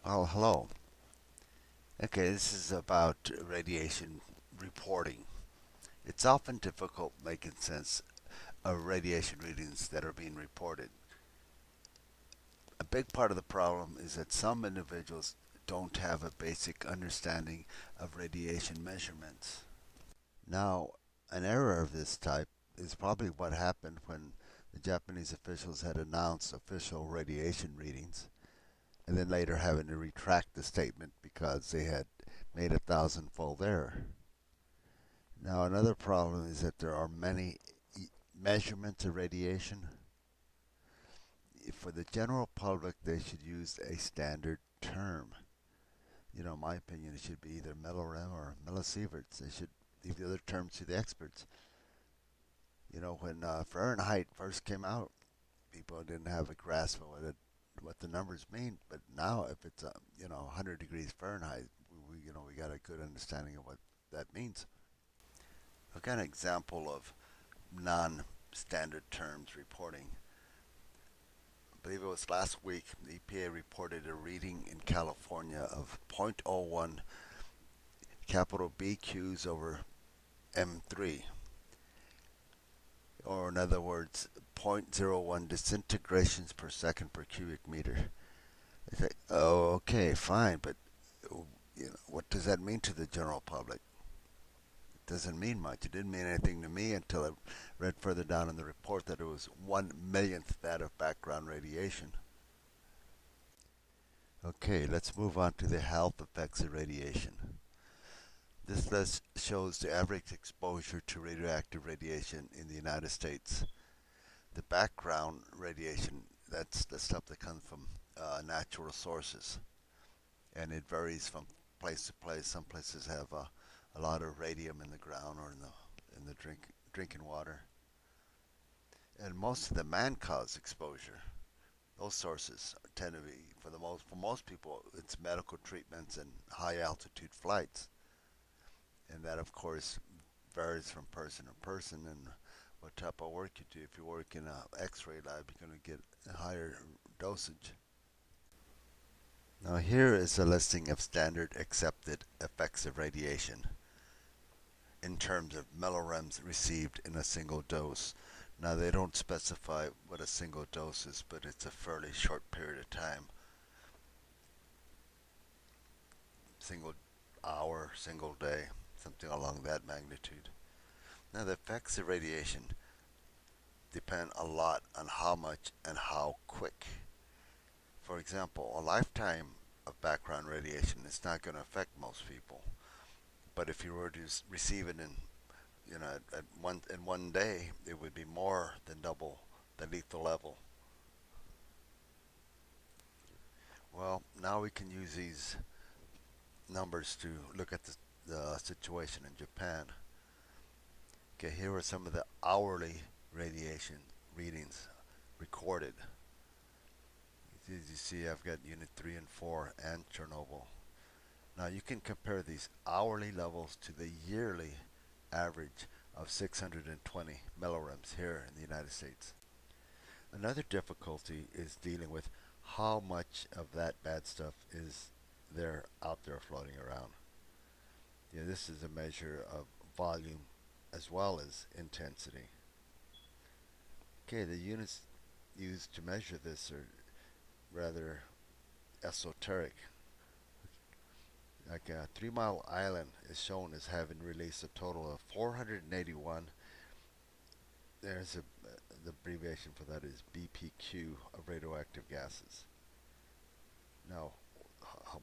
Well, hello. Okay, this is about radiation reporting. It's often difficult making sense of radiation readings that are being reported. A big part of the problem is that some individuals don't have a basic understanding of radiation measurements. Now, an error of this type is probably what happened when the Japanese officials had announced official radiation readings and then later having to retract the statement because they had made a thousandfold error. Now, another problem is that there are many measurements of radiation. For the general public, they should use a standard term. In my opinion, it should be either millirem or millisieverts. They should leave the other terms to the experts. When Fahrenheit first came out, people didn't have a grasp of what the numbers mean. But now, if it's 100 degrees Fahrenheit, we got a good understanding of what that means. I've got an example of non-standard terms reporting. I believe it was last week, the EPA reported a reading in California of zero point zero 0.01 capital BQs over M3, or in other words, zero point zero 0.01 disintegrations per second per cubic meter. It's like, oh, okay, fine, but what does that mean to the general public? It doesn't mean much. It didn't mean anything to me until I read further down in the report that it was 1/1,000,000th that of background radiation. Okay, let's move on to the health effects of radiation. This list shows the average exposure to radioactive radiation in the United States. The background radiation, that's the stuff that comes from natural sources, and it varies from place to place. Some places have a lot of radium in the ground or in the drinking water, and most of the man-caused exposure, those sources tend to be for most people it's medical treatments and high altitude flights, and that of course varies from person to person and what type of work you do. If you work in an X-ray lab, you're going to get a higher dosage. Now here is a listing of standard accepted effects of radiation in terms of millirems received in a single dose. Now they don't specify what a single dose is, but it's a fairly short period of time. Single hour, single day, something along that magnitude. Now the effects of radiation depend a lot on how much and how quick. For example, a lifetime of background radiation is not going to affect most people. But if you were to receive it in one day, it would be more than double the lethal level. Well, now we can use these numbers to look at the situation in Japan. Okay, here are some of the hourly radiation readings recorded. As you see, I've got Unit 3 and 4 and Chernobyl. Now you can compare these hourly levels to the yearly average of 620 millirems here in the United States. Another difficulty is dealing with how much of that bad stuff is there out there floating around. This is a measure of volume as well as intensity. Okay, the units used to measure this are rather esoteric. Like a 3 Mile Island is shown as having released a total of 481. There's the abbreviation for that is BPQ of radioactive gases. Now,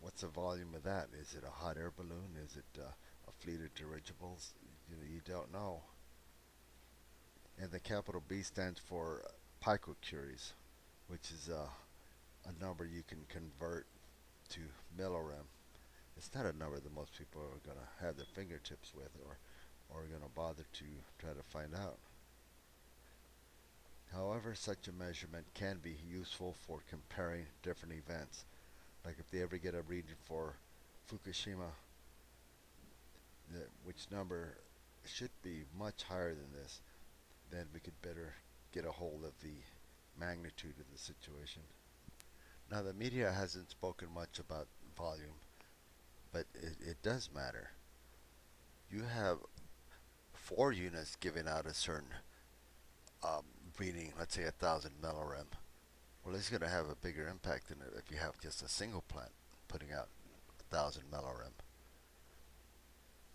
what's the volume of that? Is it a hot air balloon? Is it a fleet of dirigibles? You don't know. And the capital B stands for picocuries, which is a number you can convert to millirem. It's not a number that most people are going to have their fingertips with or are going to bother to try to find out. However, such a measurement can be useful for comparing different events. Like if they ever get a reading for Fukushima, which number should be much higher than this, then we could better get a hold of the magnitude of the situation. Now, the media hasn't spoken much about volume, but it does matter. You have four units giving out a certain um, reading, let's say 1,000 millirem. Well, it's going to have a bigger impact than if you have just a single plant putting out 1,000 millirem.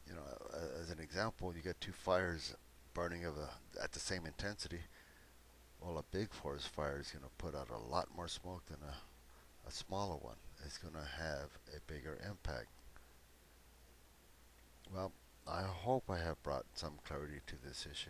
You know, as an example, you get two fires burning at the same intensity. Well, a big forest fire is going to put out a lot more smoke than a smaller one. It's going to have a bigger impact. Well, I hope I have brought some clarity to this issue.